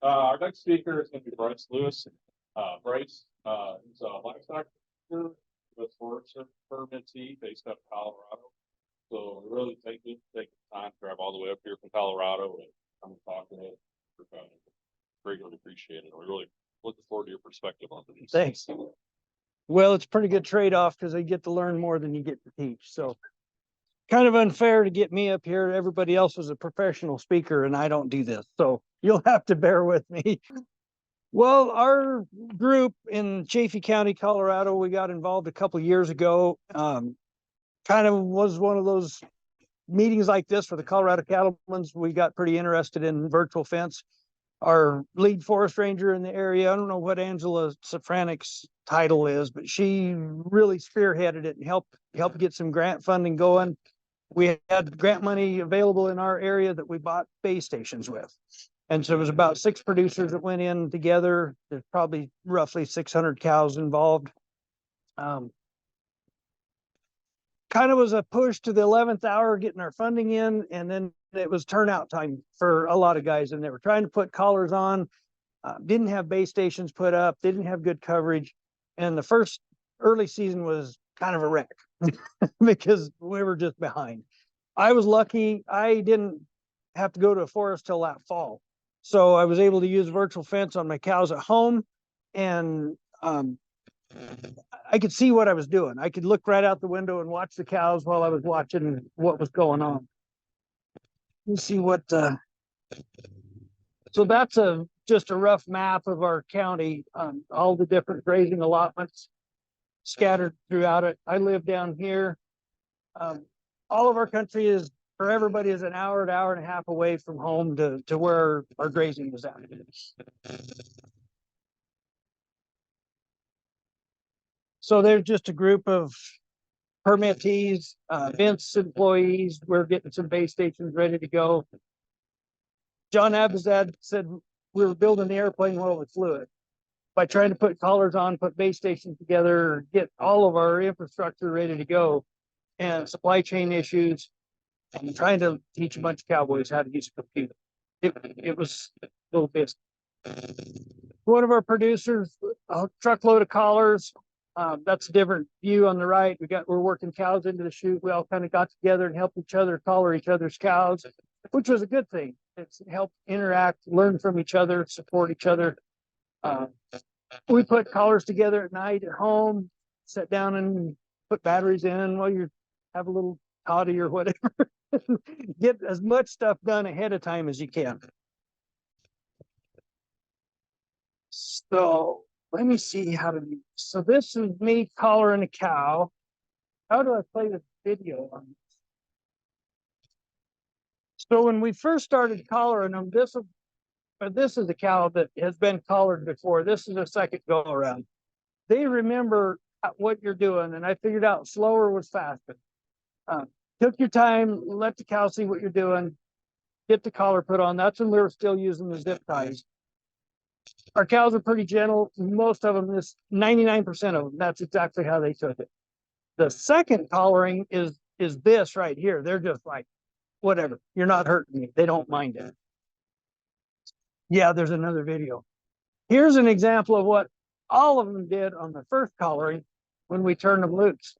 Our next speaker is going to be Brice. Brice, he's a livestock speaker with Forest Permittee based out of Colorado. So we really thank you for taking the time to drive all the way up here from Colorado and come and talk to us. Greatly appreciate it. We're really looking forward to your perspective on this. Thanks. Well, it's a pretty good trade-off because I get to learn more than you get to teach. So kind of unfair to get me up here. Everybody else is a professional speaker and I don't do this. So you'll have to bear with me. Well, our group in Chaffee County, Colorado, we got involved a couple of years ago. Kind of was one of those meetings like this for the Colorado Cattlemen's. We got pretty interested in virtual fence. Our lead forest ranger in the area, I don't know what Angela Safranik's title is, but she really spearheaded it and helped get some grant funding going. We had grant money available in our area that we bought base stations with. And so it was about 6 producers that went in together. There's probably roughly 600 cows involved. Kind of was a push to the 11th hour getting our funding in, and then it was turnout time for a lot of guys, and they were trying to put collars on, didn't have base stations put up, didn't have good coverage, and the first early season was kind of a wreck because we were just behind. I was lucky I didn't have to go to a forest till that fall, so I was able to use virtual fence on my cows at home, and I could see what I was doing. I could look right out the window and watch the cows while I was watching what was going on. Let's see what, so that's just a rough map of our county, all the different grazing allotments scattered throughout it. I live down here. All of our country is, for everybody, is an hour and a half away from home to where our grazing is at. So there's just a group of permittees, Vince employees. We're getting some base stations ready to go. John Abizad said we were building the airplane while it flew it by trying to put collars on, put base stations together, get all of our infrastructure ready to go, and supply chain issues, and trying to teach a bunch of cowboys how to use a computer. It was a little bit. One of our producers, a truckload of collars. That's a different view on the right. We're working cows into the chute. We all kind of got together and helped each other collar each other's cows, which was a good thing. It's helped interact, learn from each other, support each other. We put collars together at night at home, sit down and put batteries in while you have a little toddy or whatever. Get as much stuff done ahead of time as you can. So let me see how to do. So this is me collaring a cow. How do I play the video on this? So when we first started collaring them, this is a cow that has been collared before. This is a second go around. They remember what you're doing, and I figured out slower was faster. Took your time, let the cow see what you're doing, get the collar put on. That's when we were still using the zip ties. Our cows are pretty gentle. Most of them, 99% of them, that's exactly how they took it. The second collaring is this right here. They're just like, whatever, you're not hurting me. They don't mind it. Yeah, there's another video. Here's an example of what all of them did on the first collaring when we turned them loose.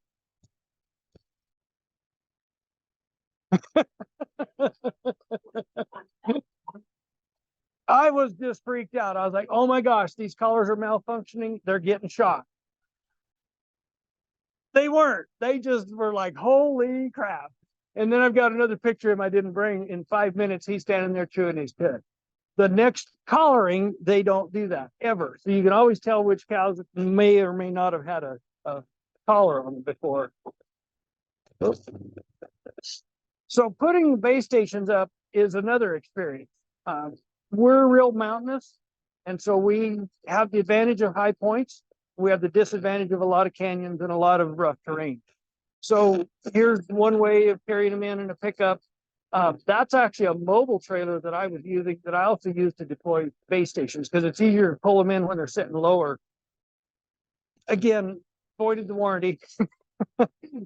I was just freaked out. I was like, oh my gosh, these collars are malfunctioning. They're getting shot. They weren't. They just were like, holy crap. And then I've got another picture of him I didn't bring. In 5 minutes, he's standing there chewing his cud. The next collaring, they don't do that ever. So you can always tell which cows may or may not have had a collar on them before. So putting the base stations up is another experience. We're real mountainous, and so we have the advantage of high points. We have the disadvantage of a lot of canyons and a lot of rough terrain. So here's one way of carrying them in a pickup. That's actually a mobile trailer that I was using, that I also use to deploy base stations, because it's easier to pull them in when they're sitting lower. Again, voided the warranty.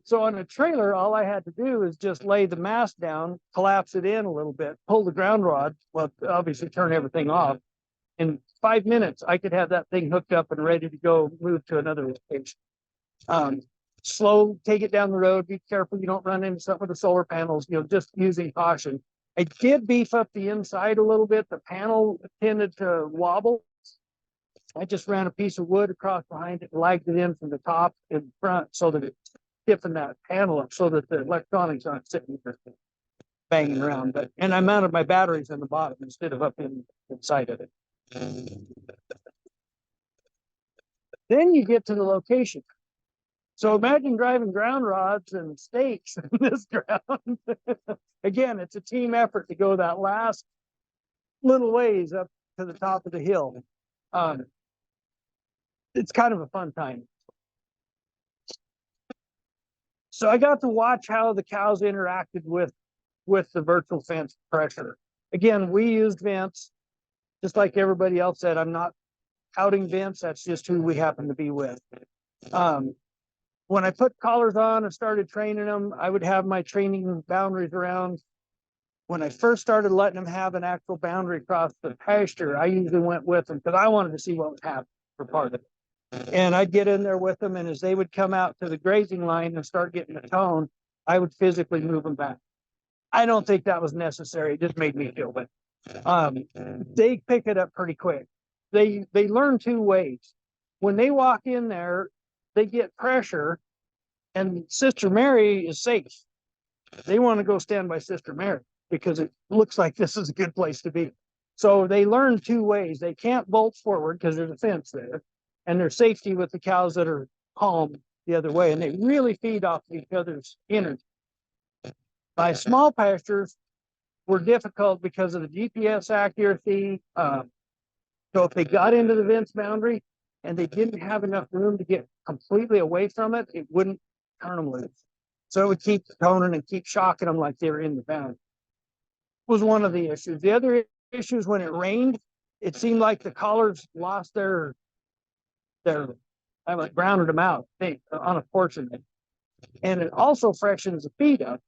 So on a trailer, all I had to do is just lay the mast down, collapse it in a little bit, pull the ground rod, well, obviously turn everything off, in 5 minutes, I could have that thing hooked up and ready to go move to another location. Slow, take it down the road, be careful you don't run into something with the solar panels, just using caution. I did beef up the inside a little bit. The panel tended to wobble. I just ran a piece of wood across behind it, lagged it in from the top and front so that it stiffened that panel up so that the electronics aren't sitting there banging around. And I mounted my batteries in the bottom instead of up inside of it. Then you get to the location. So imagine driving ground rods and stakes in this ground. Again, it's a team effort to go that last little ways up to the top of the hill. It's kind of a fun time. So I got to watch how the cows interacted with the virtual fence pressure. Again, we used vents, just like everybody else said. I'm not outing vents. That's just who we happen to be with. When I put collars on and started training them, I would have my training boundaries around. When I first started letting them have an actual boundary across the pasture, I usually went with them because I wanted to see what would happen for part of it. And I'd get in there with them, and as they would come out to the grazing line and start getting the tone, I would physically move them back. I don't think that was necessary. It just made me feel better. They pick it up pretty quick. They learn two ways. When they walk in there, they get pressure, and Sister Mary is safe. They want to go stand by Sister Mary because it looks like this is a good place to be. So they learn two ways. They can't bolt forward because there's a fence there, and there's safety with the cows that are calm the other way, and they really feed off each other's energy. My small pastures were difficult because of the GPS accuracy. So if they got into the fence boundary and they didn't have enough room to get completely away from it, it wouldn't turn them loose. So it would keep toning and keep shocking them like they were in the boundary. Was one of the issues. The other issues, when it rained, it seemed like the collars lost their I like grounded them out, unfortunately. And it also freshens the feed up.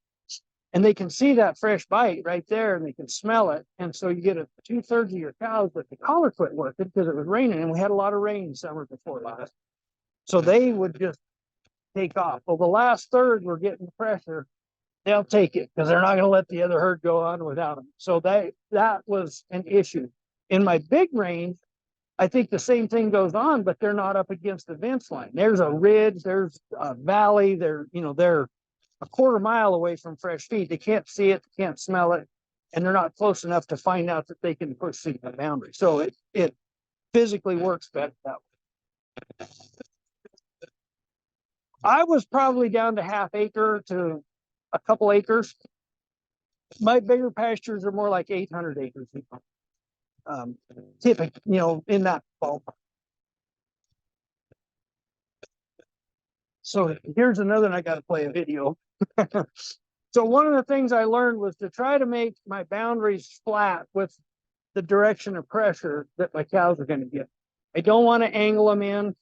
And they can see that fresh bite right there, and they can smell it. And so you get 2/3 of your cows, but the collar quit working because it was raining, and we had a lot of rain summer before last. So they would just take off. Well, the last third were getting the pressure. They'll take it because they're not going to let the other herd go on without them. So that was an issue. In my big range, I think the same thing goes on, but they're not up against the fence line. There's a ridge, there's a valley, they're a quarter mile away from fresh feed. They can't see it, can't smell it, and they're not close enough to find out that they can push through the boundary. So it physically works better that way. I was probably down to half acre to a couple acres. My bigger pastures are more like 800 acres. Typically, in that ballpark. So here's another one. I got to play a video. So one of the things I learned was to try to make my boundaries flat with the direction of pressure that my cows are going to get. I don't want to angle them in.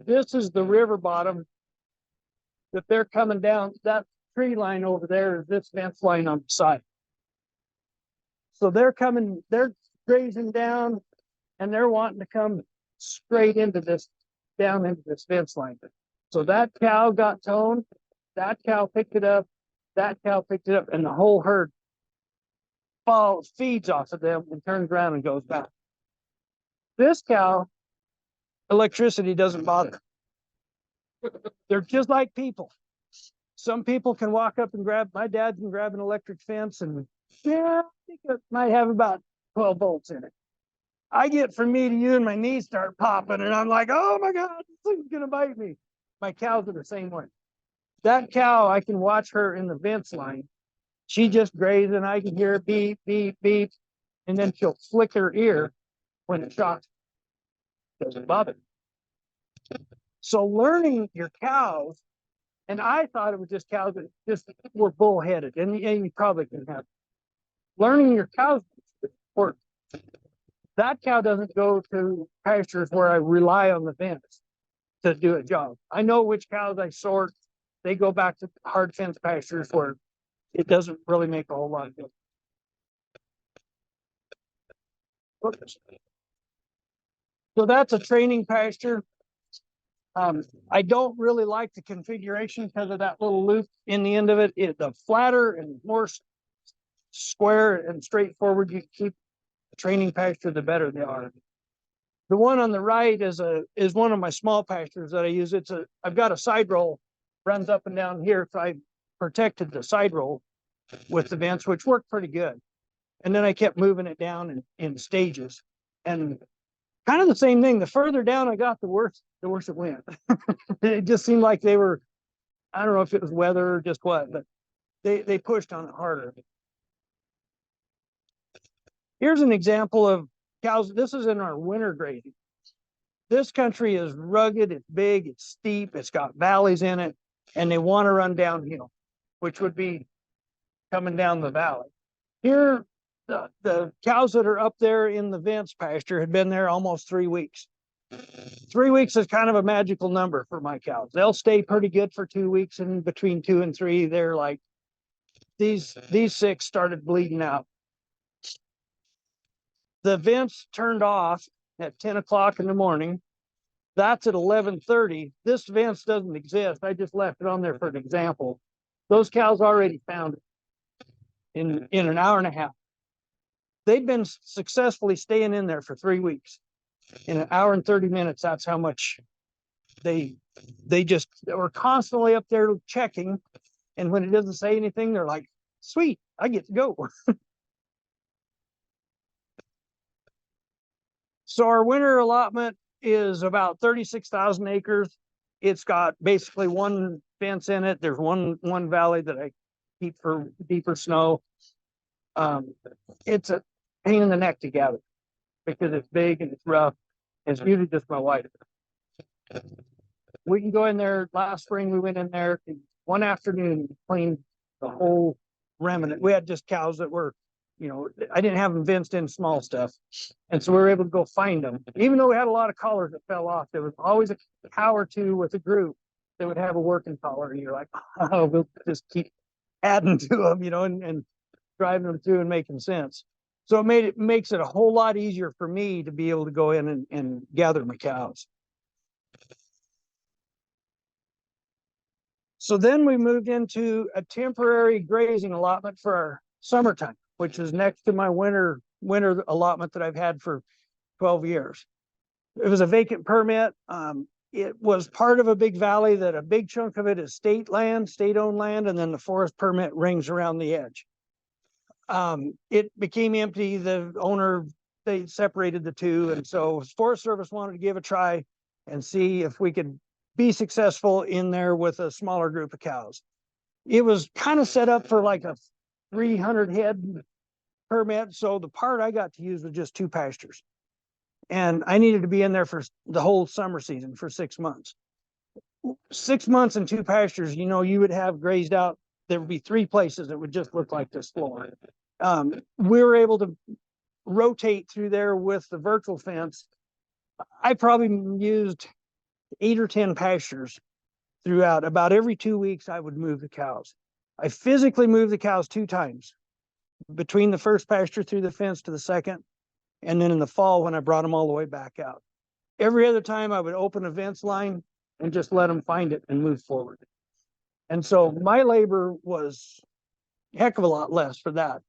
This is the river bottom that they're coming down. That tree line over there is this fence line on the side. So they're grazing down, and they're wanting to come straight into this, down into this fence line. So that cow got toned, that cow picked it up, that cow picked it up, and the whole herd feeds off of them and turns around and goes back. This cow, electricity doesn't bother. They're just like people. Some people can walk up and my dad can grab an electric fence, and I think it might have about 12 volts in it. I get from me to you and my knees start popping, and I'm like, oh my God, this thing's gonna bite me. My cows are the same way. That cow, I can watch her in the fence line. She just grazes, and I can hear her beep, beep, beep, and then she'll flick her ear when it shocks. Doesn't bother. So learning your cows, and I thought it was just cows that just were bullheaded, and you probably can have. Learning your cows is important. That cow doesn't go to pastures where I rely on the fence to do a job. I know which cows I sort. They go back to hard fence pastures where it doesn't really make a whole lot of difference. So that's a training pasture. I don't really like the configuration because of that little loop in the end of it. The flatter and more square and straightforward you keep the training pasture, the better they are. The one on the right is one of my small pastures that I use. I've got a side roll runs up and down here, so I protected the side roll with the vents, which worked pretty good. And then I kept moving it down in stages. And kind of the same thing. The further down I got, the worse it went. It just seemed like they were, I don't know if it was weather or just what, but they pushed on it harder. Here's an example of cows. This is in our winter grazing. This country is rugged, it's big, it's steep, it's got valleys in it, and they want to run downhill, which would be coming down the valley. Here, the cows that are up there in the vents pasture had been there almost 3 weeks. 3 weeks is kind of a magical number for my cows. They'll stay pretty good for 2 weeks, and between 2 and 3, they're like, these 6 started bleeding out. The vents turned off at 10 o'clock in the morning. That's at 11:30. This vents doesn't exist. I just left it on there for an example. Those cows already found it in an hour and a half. They've been successfully staying in there for 3 weeks. In an hour and 30 minutes, that's how much they were constantly up there checking. And when it doesn't say anything, they're like, sweet, I get to go. So our winter allotment is about 36,000 acres. It's got basically one fence in it. There's one valley that I keep for deeper snow. It's a pain in the neck to gather because it's big and it's rough. It's usually just my wife. We can go in there. Last spring, we went in there one afternoon, cleaned the whole remnant. We had just cows that were, I didn't have them fenced in small stuff. And so we were able to go find them. Even though we had a lot of collars that fell off, there was always a cow or two with a group that would have a working collar. And you're like, oh, we'll just keep adding to them, and driving them through and making sense. So it makes it a whole lot easier for me to be able to go in and gather my cows. So then we moved into a temporary grazing allotment for our summertime, which is next to my winter allotment that I've had for 12 years. It was a vacant permit. It was part of a big valley that a big chunk of it is state-owned land, and then the forest permit rings around the edge. It became empty. The owner, they separated the two, and so Forest Service wanted to give a try and see if we could be successful in there with a smaller group of cows. It was kind of set up for like a 300 head permit, so the part I got to use was just 2 pastures, and I needed to be in there for the whole summer season for 6 months. 6 months and 2 pastures, you would have grazed out. There would be 3 places that would just look like this floor. We were able to rotate through there with the virtual fence. I probably used 8 or 10 pastures throughout. About every 2 weeks, I would move the cows. I physically moved the cows 2 times, between the first pasture through the fence to the second, and then in the fall when I brought them all the way back out. Every other time I would open a fence line and just let them find it and move forward. And so my labor was a heck of a lot less for that.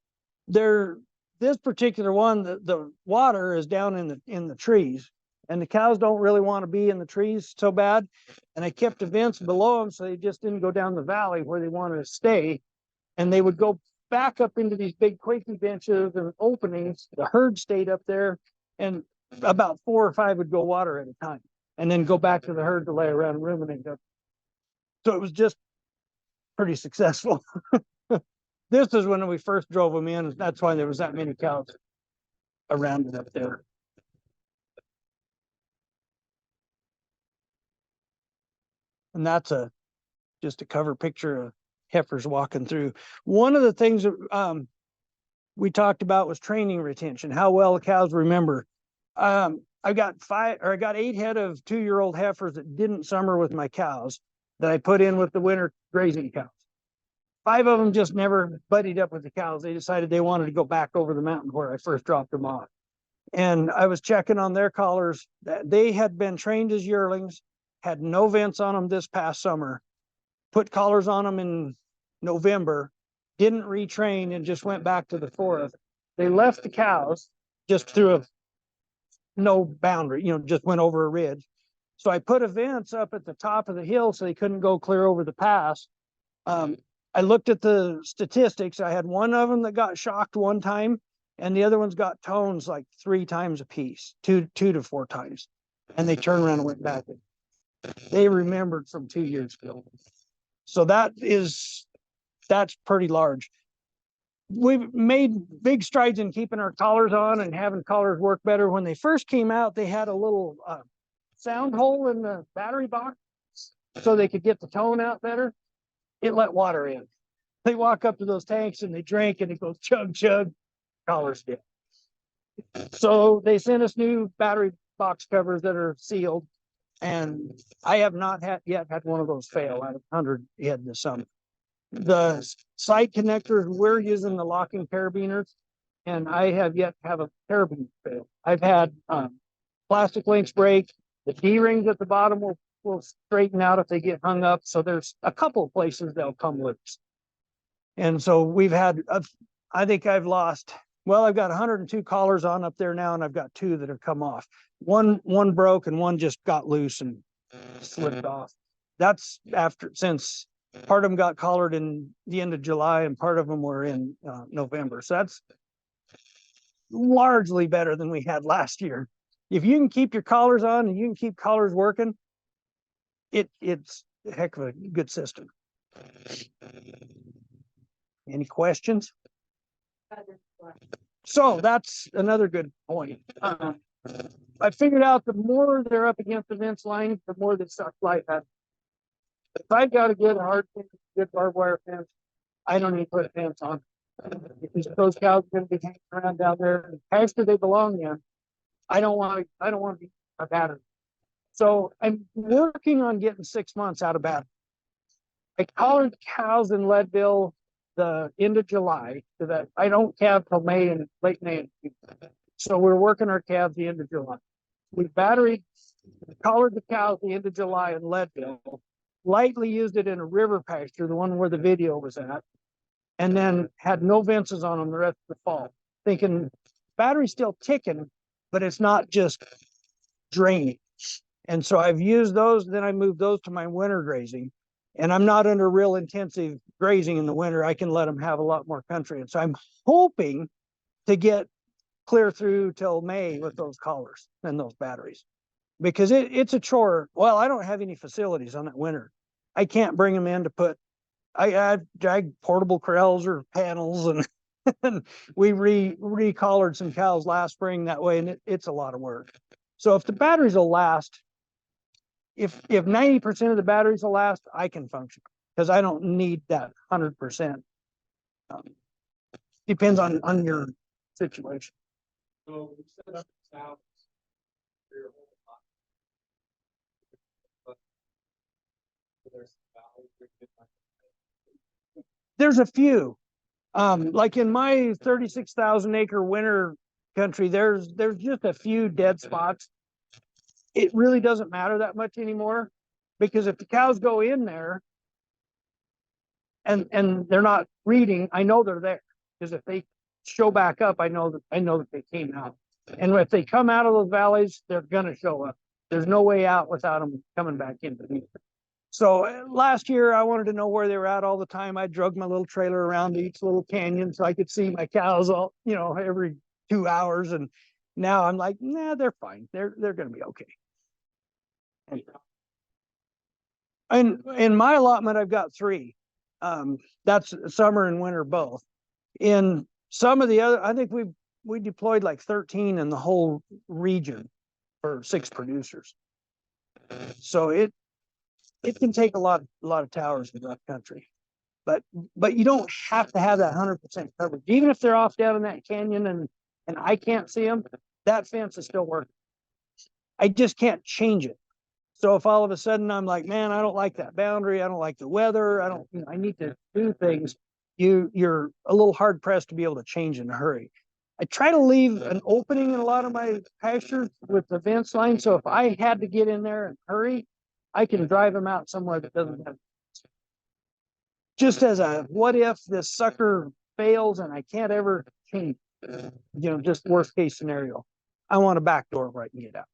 This particular one, the water is down in the trees, and the cows don't really want to be in the trees so bad. And I kept the vents below them so they just didn't go down the valley where they wanted to stay. And they would go back up into these big quaking benches and openings. The herd stayed up there, and about 4 or 5 would go water at a time, and then go back to the herd to lay around and ruminate. So it was just pretty successful. This is when we first drove them in. That's why there was that many cows around it up there. And that's just a cover picture of heifers walking through. One of the things that we talked about was training retention, how well the cows remember. I got 8 head of 2-year-old heifers that didn't summer with my cows that I put in with the winter grazing cows. 5 of them just never buddied up with the cows. They decided they wanted to go back over the mountain where I first dropped them off. And I was checking on their collars that they had been trained as yearlings, had no vents on them this past summer, put collars on them in November, didn't retrain and just went back to the forest. They left the cows just through a no boundary, just went over a ridge. So I put a fence up at the top of the hill so they couldn't go clear over the pass. I looked at the statistics. I had one of them that got shocked one time, and the other ones got tones like 3 times a piece, two to 4 times. And they turned around and went back. They remembered from 2 years ago. So that's pretty large. We've made big strides in keeping our collars on and having collars work better. When they first came out, they had a little sound hole in the battery box so they could get the tone out better. It let water in. They walk up to those tanks and they drink and it goes chug, chug, collars dead. So they sent us new battery box covers that are sealed. And I have not yet had one of those fail out of 100 head this summer. The side connectors, we're using the locking carabiners, and I have yet to have a carabiner fail. I've had plastic links break. The D-rings at the bottom will straighten out if they get hung up. So there's a couple of places they'll come loose. And so we've had, I think I've lost, well, I've got 102 collars on up there now, and I've got 2 that have come off. One broke and one just got loose and slipped off. That's since part of them got collared in the end of July and part of them were in November. So that's largely better than we had last year. If you can keep your collars on and you can keep collars working, it's a heck of a good system. Any questions? So that's another good point. I figured out the more they're up against the fence line, the more they suck life out. If I've got a good hard, good barbed wire fence, I don't need to put a fence on. Because those cows are going to be hanging around down there. Pasture they belong in. I don't want to be a battery. So I'm working on getting 6 months out of battery. I collared cows in Leadville the end of July, so that I don't calve till May and late May. So we're working our calves the end of July. We collared the cows the end of July in Leadville, lightly used it in a river pasture, the one where the video was at, and then had no fences on them the rest of the fall, thinking battery's still ticking, but it's not just draining. And so I've used those, then I moved those to my winter grazing. And I'm not under real intensive grazing in the winter. I can let them have a lot more country. And so I'm hoping to get clear through till May with those collars and those batteries, because it's a chore. Well, I don't have any facilities on that winter. I can't bring them in to put, I drag portable corrals or panels, and, and we re-collared some cows last spring that way, and it's a lot of work. So if the batteries will last, if 90% of the batteries will last, I can function, because I don't need that 100%. Depends on your situation. So we set up the sound. There's a few. Like in my 36,000 acre winter country, there's just a few dead spots. It really doesn't matter that much anymore, because if the cows go in there and they're not breeding, I know they're there, because if they show back up, I know that they came out. And if they come out of those valleys, they're gonna show up. There's no way out without them coming back into me. So last year I wanted to know where they were at all the time. I drug my little trailer around each little canyon so I could see my cows all, every 2 hours. And now I'm like, nah, they're fine. They're gonna be okay. And in my allotment, I've got 3. That's summer and winter both. In some of the other, I think we deployed like 13 in the whole region for 6 producers. So it can take a lot of towers in rough country, but you don't have to have that 100% coverage. Even if they're off down in that canyon and I can't see them, that fence is still working. I just can't change it. So if all of a sudden I'm like, man, I don't like that boundary, I don't like the weather, I need to do things, you're a little hard pressed to be able to change in a hurry. I try to leave an opening in a lot of my pastures with the fence line. So if I had to get in there and hurry, I can drive them out somewhere that doesn't have. Just as a what if this sucker fails and I can't ever change, just worst case scenario. I want a back door where I can get out.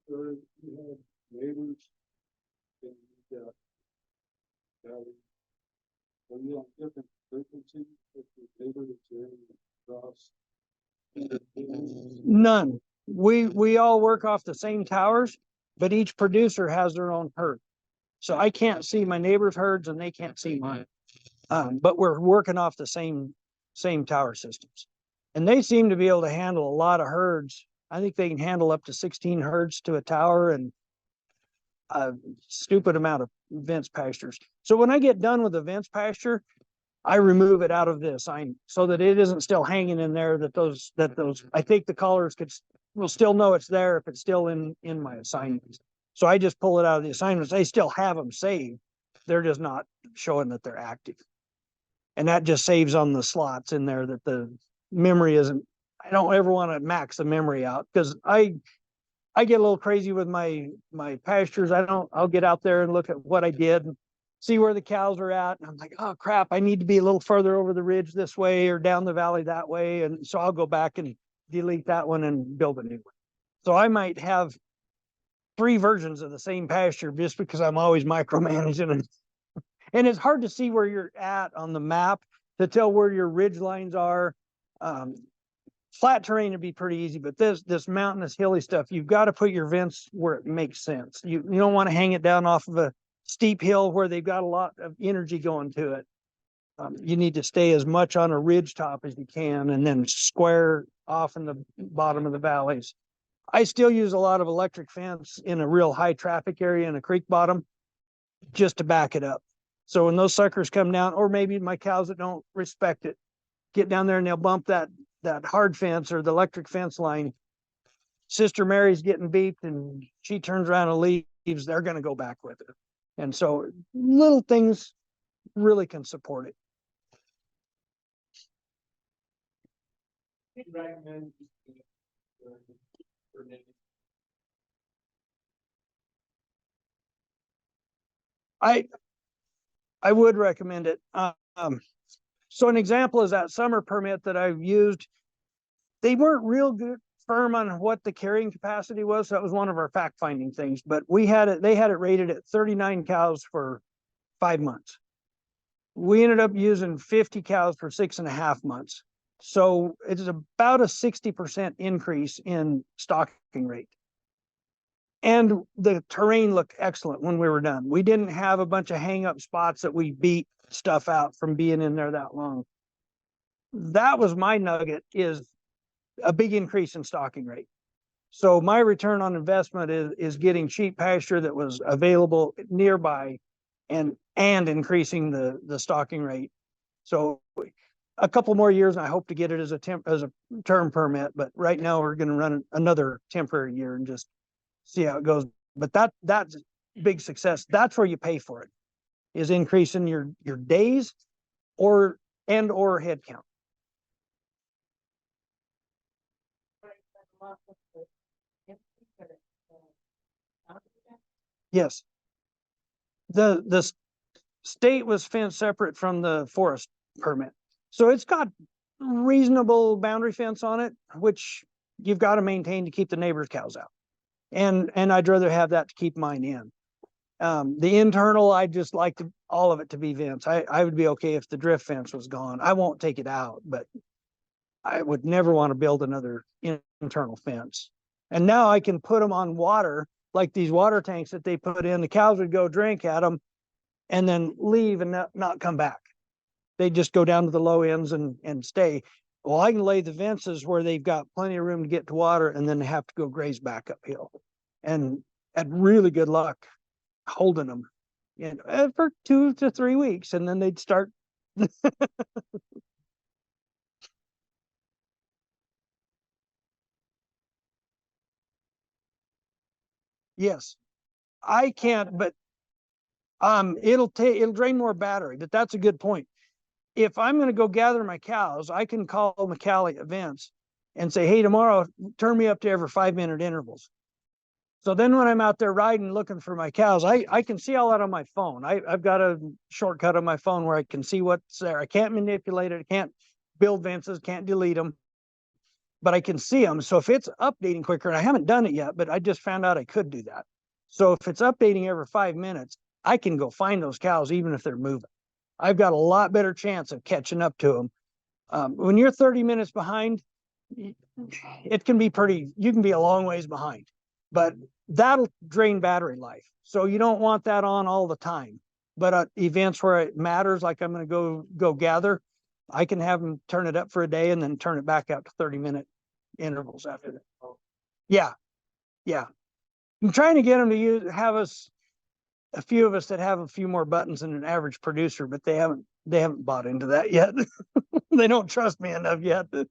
You have neighbors and are you on different frequencies with your neighbor that you're across? None. We all work off the same towers, but each producer has their own herd. So I can't see my neighbor's herds and they can't see mine. But we're working off the same tower systems. And they seem to be able to handle a lot of herds. I think they can handle up to 16 herds to a tower and a stupid amount of fence pastures. So when I get done with the fence pasture, I remove it out of this so that it isn't still hanging in there, that those, I think the callers will still know it's there if it's still in my assignments. So I just pull it out of the assignments. They still have them saved. They're just not showing that they're active. And that just saves on the slots in there that the memory isn't. I don't ever want to max the memory out because I get a little crazy with my pastures. I'll get out there and look at what I did and see where the cows are at. And I'm like, oh crap, I need to be a little further over the ridge this way or down the valley that way. And so I'll go back and delete that one and build a new one. So I might have 3 versions of the same pasture just because I'm always micromanaging it. And it's hard to see where you're at on the map to tell where your ridge lines are. Flat terrain would be pretty easy, but this mountainous hilly stuff, you've got to put your vents where it makes sense. You don't want to hang it down off of a steep hill where they've got a lot of energy going to it. You need to stay as much on a ridge top as you can and then square off in the bottom of the valleys. I still use a lot of electric fence in a real high traffic area in a creek bottom just to back it up. So when those suckers come down, or maybe my cows that don't respect it, get down there and they'll bump that hard fence or the electric fence line. Sister Mary's getting beeped and she turns around and leaves, they're going to go back with it. And so little things really can support it. Recommend I would recommend it. So an example is that summer permit that I've used. They weren't real good firm on what the carrying capacity was. That was one of our fact finding things, but they had it rated at 39 cows for 5 months. We ended up using 50 cows for 6.5 months. So it's about a 60% increase in stocking rate. And the terrain looked excellent when we were done. We didn't have a bunch of hang up spots that we beat stuff out from being in there that long. That was my nugget, is a big increase in stocking rate. So my return on investment is getting cheap pasture that was available nearby and increasing the stocking rate. So a couple more years and I hope to get it as a term permit, but right now we're going to run another temporary year and just see how it goes. But that's big success. That's where you pay for it, is increasing your days or head count. Yes. The state was fenced separate from the forest permit. So it's got reasonable boundary fence on it, which you've got to maintain to keep the neighbor's cows out. And I'd rather have that to keep mine in. The internal, I just like all of it to be fence. I would be okay if the drift fence was gone. I won't take it out, but I would never want to build another internal fence. And now I can put them on water, like these water tanks that they put in. The cows would go drink at them and then leave and not come back. They just go down to the low ends and stay. Well, I can lay the fences where they've got plenty of room to get to water, and then they have to go graze back uphill. And had really good luck holding them for 2 to 3 weeks, and then they'd start. Yes, I can't, but it'll drain more battery. But that's a good point. if I'm gonna go gather my cows, I can call McCallie events and say, hey, tomorrow, turn me up to every 5-minute intervals. So then when I'm out there riding, looking for my cows, I can see all that on my phone. I've got a shortcut on my phone where I can see what's there. I can't manipulate it. I can't build fences, can't delete them, but I can see them. So if it's updating quicker, and I haven't done it yet, but I just found out I could do that. So if it's updating every 5 minutes, I can go find those cows, even if they're moving. I've got a lot better chance of catching up to them. When you're 30 minutes behind, it can be you can be a long ways behind, but that'll drain battery life. So you don't want that on all the time. But at events where it matters, like I'm going to go gather, I can have them turn it up for a day and then turn it back out to 30-minute intervals after that. Yeah. Yeah. I'm trying to get them to have a few of us that have a few more buttons than an average producer, but they haven't bought into that yet. They don't trust me enough yet. You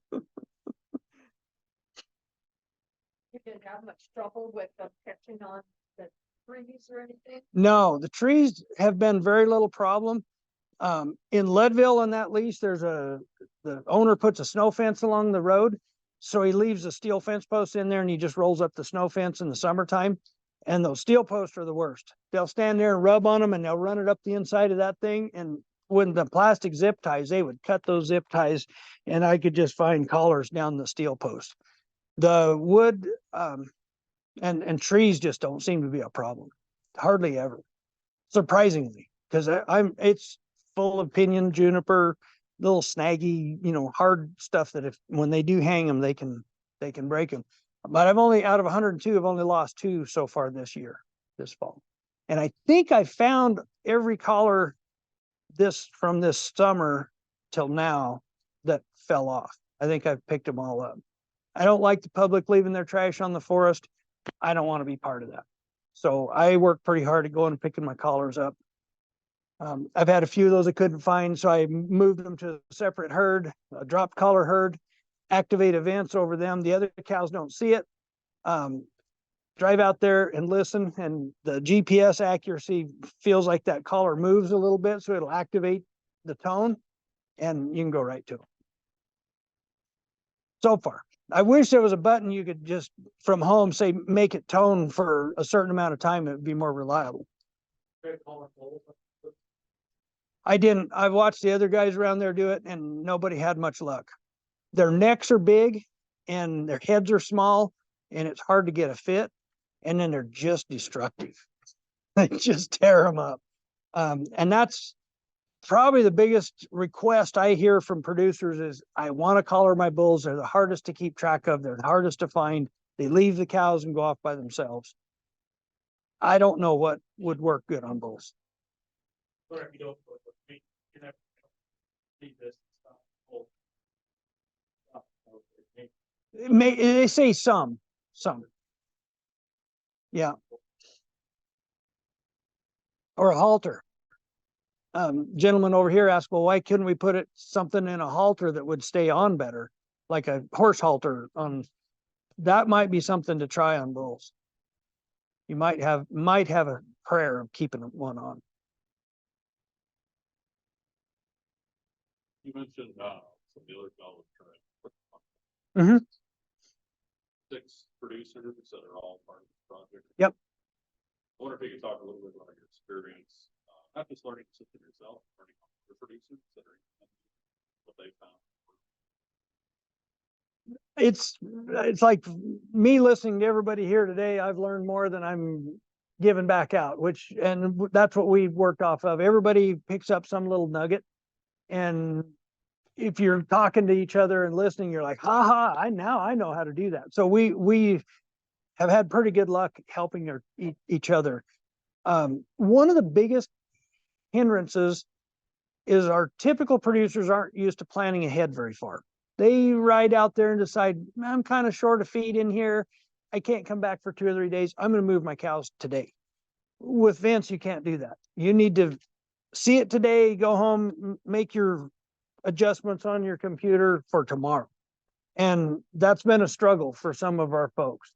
didn't have much trouble with them catching on the trees or anything? No, the trees have been very little problem. In Leadville on that lease, the owner puts a snow fence along the road. So he leaves a steel fence post in there and he just rolls up the snow fence in the summertime. And those steel posts are the worst. They'll stand there and rub on them and they'll run it up the inside of that thing. And when the plastic zip ties, they would cut those zip ties and I could just find collars down the steel post. The wood and trees just don't seem to be a problem. Hardly ever. Surprisingly, because it's full of pinyon, juniper, little snaggy, hard stuff that when they do hang them, they can break them. But out of 102, I've only lost 2 so far this fall. And I think I found every collar from this summer till now that fell off. I think I've picked them all up. I don't like the public leaving their trash on the forest. I don't want to be part of that. So I work pretty hard at going and picking my collars up. I've had a few of those I couldn't find, so I moved them to a separate herd, a drop collar herd, activate events over them. The other cows don't see it. Drive out there and listen, and the GPS accuracy feels like that collar moves a little bit, so it'll activate the tone, and you can go right to them. So far. I wish there was a button you could just from home say, make it tone for a certain amount of time. It would be more reliable. I didn't. I've watched the other guys around there do it and nobody had much luck. Their necks are big and their heads are small and it's hard to get a fit. And then they're just destructive. They just tear them up. And that's probably the biggest request I hear from producers is I want to collar my bulls. They're the hardest to keep track of. They're the hardest to find. They leave the cows and go off by themselves. I don't know what would work good on bulls. They say some. Yeah. Or a halter. Gentleman over here asked, well, why couldn't we put something in a halter that would stay on better, like a horse halter on? That might be something to try on bulls. You might have a prayer of keeping one on. You mentioned some dealers now Mm-hmm. 6 producers that are all part of the project. Yep. I wonder if you could talk a little bit about your experience, not just learning something yourself, learning from other producers that are what they found. It's like me listening to everybody here today. I've learned more than I'm giving back out, and that's what we've worked off of. Everybody picks up some little nugget, and if you're talking to each other and listening, you're like, I know how to do that. So we have had pretty good luck helping each other. One of the biggest hindrances is our typical producers aren't used to planning ahead very far. They ride out there and decide, I'm kind of short of feed in here. I can't come back for 2 or 3 days. I'm going to move my cows today. With Vince, you can't do that. You need to see it today, go home, make your adjustments on your computer for tomorrow. And that's been a struggle for some of our folks.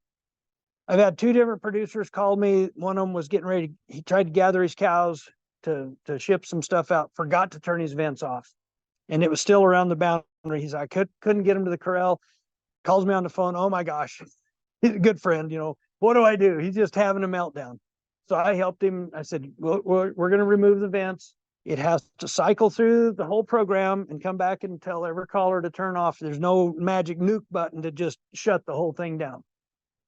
I've had 2 different producers call me. One of them was getting ready. He tried to gather his cows to ship some stuff out, forgot to turn his vents off. and it was still around the boundary. He's like, couldn't get him to the corral. Calls me on the phone. Oh my gosh, he's a good friend. What do I do? He's just having a meltdown. So I helped him. I said, we're going to remove the vents. It has to cycle through the whole program and come back and tell every caller to turn off. There's no magic nuke button to just shut the whole thing down.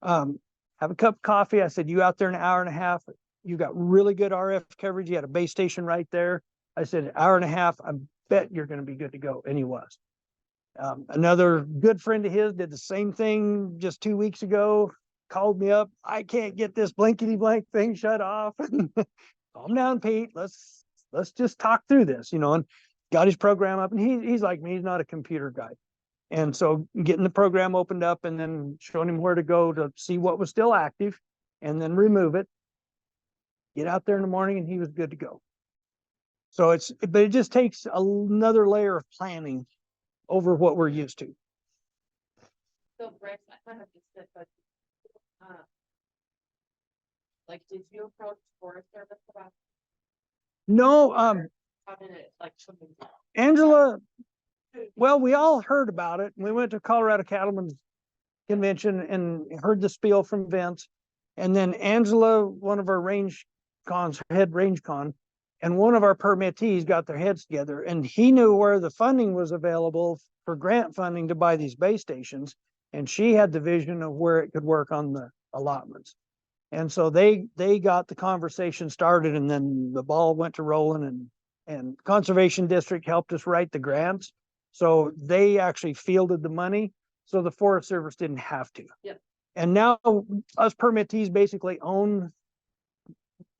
Have a cup of coffee. I said, you out there in an hour and a half. You got really good RF coverage. You had a base station right there. I said, an hour and a half. I bet you're going to be good to go. And he was. Another good friend of his did the same thing just 2 weeks ago. Called me up. I can't get this blankety blank thing shut off. Calm down, Pete. Let's just talk through this, and got his program up. And he's like me. He's not a computer guy. And so getting the program opened up and then showing him where to go to see what was still active and then remove it. Get out there in the morning and he was good to go. So but it just takes another layer of planning over what we're used to. So Brice, I kind of just said, but, did you approach Forest Service about No, having it, Angela, well, we all heard about it. We went to Colorado Cattlemen's Convention and heard the spiel from Vince. And then Angela, one of our head range con, and one of our permittees got their heads together, and he knew where the funding was available for grant funding to buy these base stations. And she had the vision of where it could work on the allotments. And so they got the conversation started, and then the ball went to rolling, and Conservation District helped us write the grants. So they actually fielded the money. So the Forest Service didn't have to. Yep. And now us permittees basically own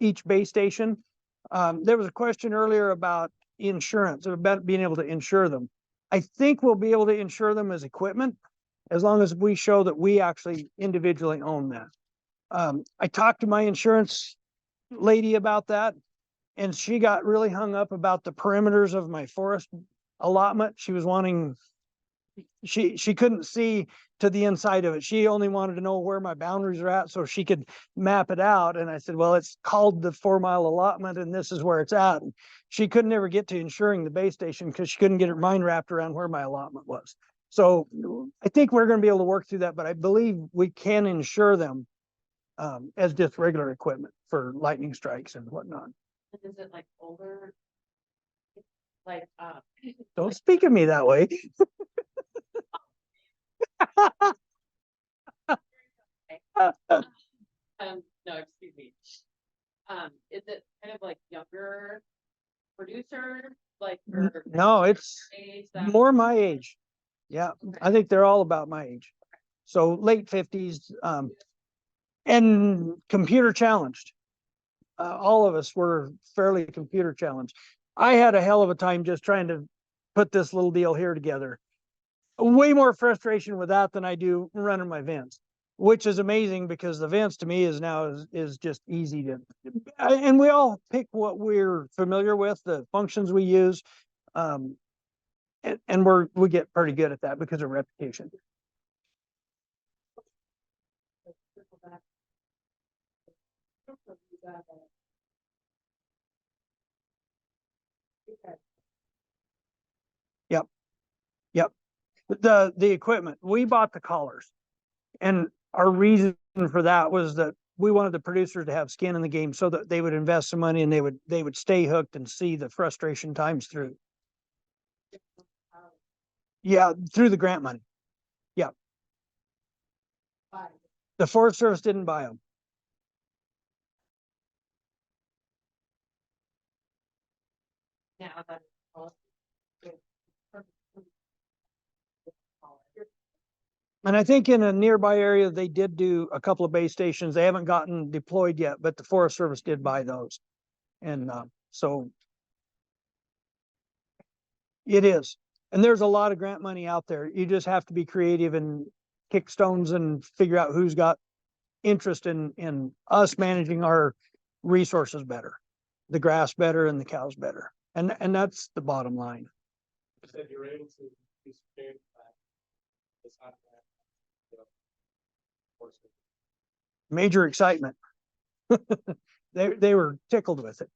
each base station. There was a question earlier about insurance, about being able to insure them. I think we'll be able to insure them as equipment as long as we show that we actually individually own that. I talked to my insurance lady about that, and she got really hung up about the perimeters of my forest allotment. She was wanting, she couldn't see to the inside of it. She only wanted to know where my boundaries are at so she could map it out. And I said, well, it's called the 4-mile allotment and this is where it's at. And she couldn't ever get to insuring the base station because she couldn't get her mind wrapped around where my allotment was. So I think we're going to be able to work through that, but I believe we can insure them as just regular equipment for lightning strikes and whatnot. And is it older? Don't speak of me that way. No, excuse me. Is it kind of younger producer, No, it's age more my age. Yeah, I think they're all about my age. So late 50s, and computer challenged. All of us were fairly computer challenged. I had a hell of a time just trying to put this little deal here together. Way more frustration with that than I do running my vents, which is amazing because the vents to me is just easy to, and we all pick what we're familiar with, the functions we use. And we get pretty good at that because of reputation. Yep. The equipment, we bought the collars, and our reason for that was that we wanted the producers to have skin in the game so that they would invest some money and they would stay hooked and see the frustration times through. Yeah, through the grant money. Yeah. The Forest Service didn't buy them. now that And I think in a nearby area, they did do a couple of base stations. They haven't gotten deployed yet, but the Forest Service did buy those. And so it is. And there's a lot of grant money out there. You just have to be creative and kick stones and figure out who's got interest in us managing our resources better, the grass better and the cows better. And that's the bottom line. You said you're able to be prepared for that. It's not that, of course. Major excitement. They were tickled with it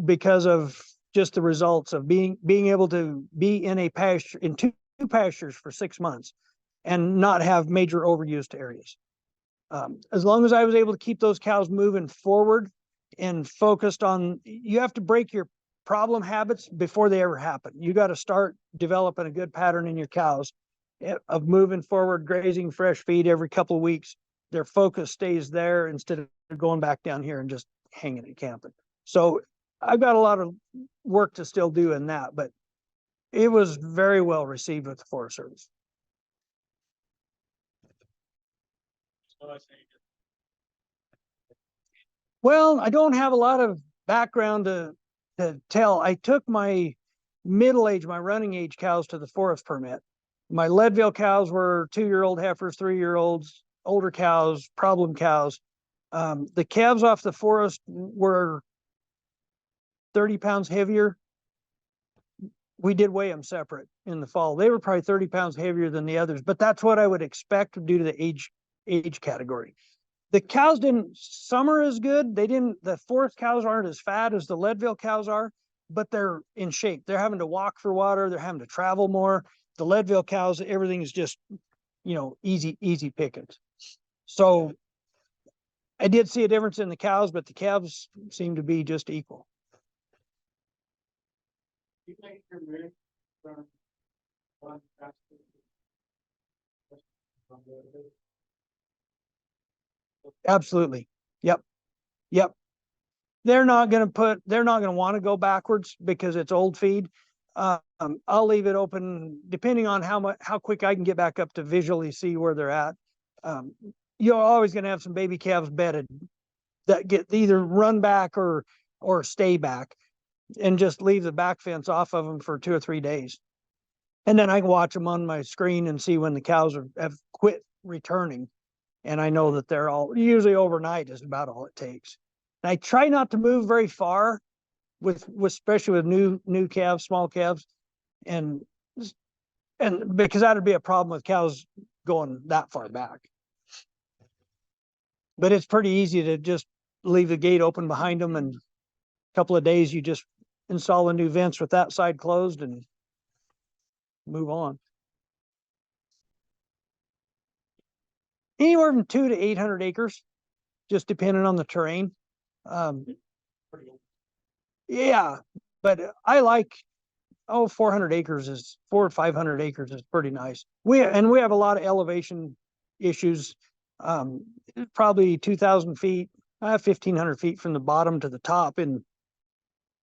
because of just the results of being able to be in a pasture, in two pastures for 6 months and not have major overused areas. As long as I was able to keep those cows moving forward and focused on, you have to break your problem habits before they ever happen. You got to start developing a good pattern in your cows of moving forward, grazing fresh feed every couple of weeks. Their focus stays there instead of going back down here and just hanging and camping. So I've got a lot of work to still do in that, but it was very well received with the Forest Service. Well, I don't have a lot of background to tell. I took my middle age, my running age cows to the forest permit. My Leadville cows were 2-year-old heifers, 3-year-olds, older cows, problem cows. The calves off the forest were 30 pounds heavier. We did weigh them separate in the fall. They were probably 30 pounds heavier than the others, but that's what I would expect due to the age category. The cows didn't summer as good. The forest cows aren't as fat as the Leadville cows are, but they're in shape. They're having to walk for water. They're having to travel more. The Leadville cows, everything is just, easy pickings. So I did see a difference in the cows, but the calves seem to be just equal. You think you're moving from one pasture from the other? Absolutely. Yep. They're not going to want to go backwards because it's old feed. I'll leave it open depending on how quick I can get back up to visually see where they're at. You're always going to have some baby calves bedded that get either run back or stay back, and just leave the back fence off of them for 2 or 3 days. And then I can watch them on my screen and see when the cows have quit returning. And I know that they're all usually overnight is about all it takes. And I try not to move very far especially with new calves, small calves, and because that'd be a problem with cows going that far back. But it's pretty easy to just leave the gate open behind them, and a couple of days you just install a new vents with that side closed and move on. Anywhere from 200 to 800 acres, just depending on the terrain. Yeah, but I like 400 acres is 400 or 500 acres is pretty nice. We have a lot of elevation issues. Probably 2,000 feet, 1,500 feet from the bottom to the top in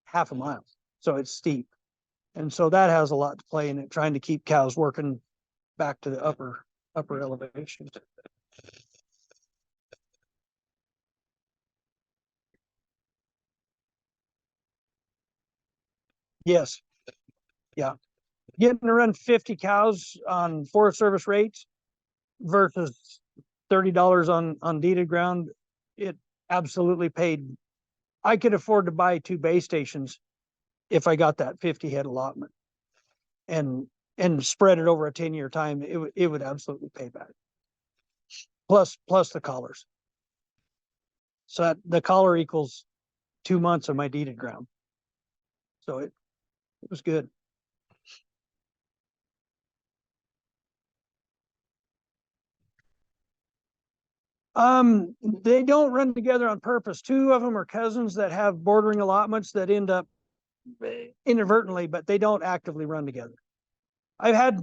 half a mile. So it's steep. And so that has a lot to play in it, trying to keep cows working back to the upper elevations. Yes. Yeah. Getting to run 50 cows on Forest Service rates versus $30 on deeded ground, it absolutely paid. I could afford to buy 2 base stations if I got that 50 head allotment and spread it over a 10-year time. It would absolutely pay back. Plus the collars. So the collar equals 2 months of my deeded ground. So it was good. They don't run together on purpose. 2 of them are cousins that have bordering allotments that end up inadvertently, but they don't actively run together. I've had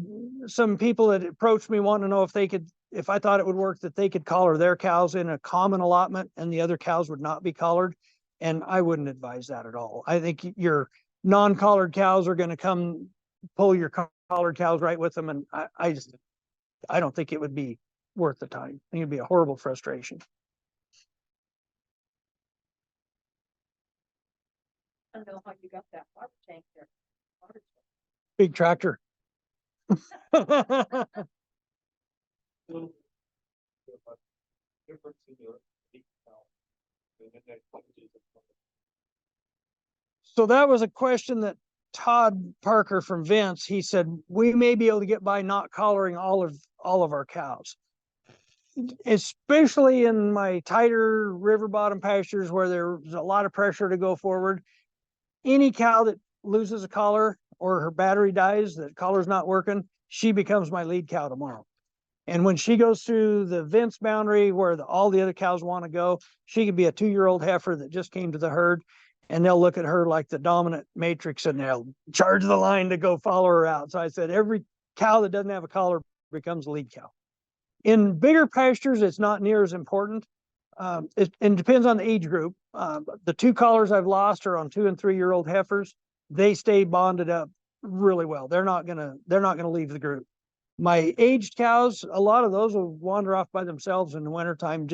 some people that approached me wanting to know if I thought it would work, that they could collar their cows in a common allotment and the other cows would not be collared. And I wouldn't advise that at all. I think your non-collared cows are going to come pull your collared cows right with them. And I don't think it would be worth the time. I think it'd be a horrible frustration. I don't know how you got that water tank there. Big tractor. So that was a question that Todd Parker from Vince, he said, we may be able to get by not collaring all of our cows, especially in my tighter river bottom pastures where there's a lot of pressure to go forward. Any cow that loses a collar or her battery dies, the collar's not working, she becomes my lead cow tomorrow. And when she goes through the Vince boundary where all the other cows want to go, she could be a 2-year-old heifer that just came to the herd, and they'll look at her like the dominant matrix and they'll charge the line to go follow her out. So I said, every cow that doesn't have a collar becomes a lead cow. In bigger pastures, it's not near as important. It depends on the age group. The 2 collars I've lost are on 2- and 3-year-old heifers. They stay bonded up really well. They're not gonna leave the group. My aged cows, a lot of those will wander off by themselves in the wintertime.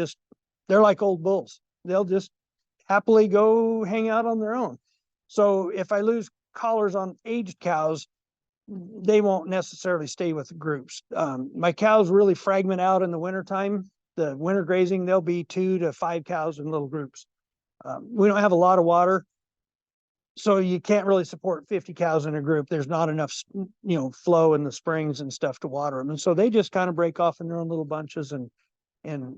They're like old bulls. They'll just happily go hang out on their own. So if I lose collars on aged cows, they won't necessarily stay with groups. My cows really fragment out in the wintertime. The winter grazing, there'll be 2 to 5 cows in little groups. We don't have a lot of water, so you can't really support 50 cows in a group. There's not enough, flow in the springs and stuff to water them. And so they just kind of break off in their own little bunches, and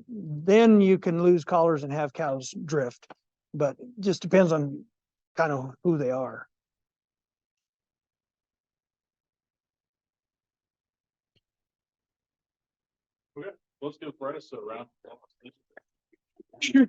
then you can lose collars and have cows drift. But it just depends on kind of who they are. Okay, let's give Brice a round. Sure.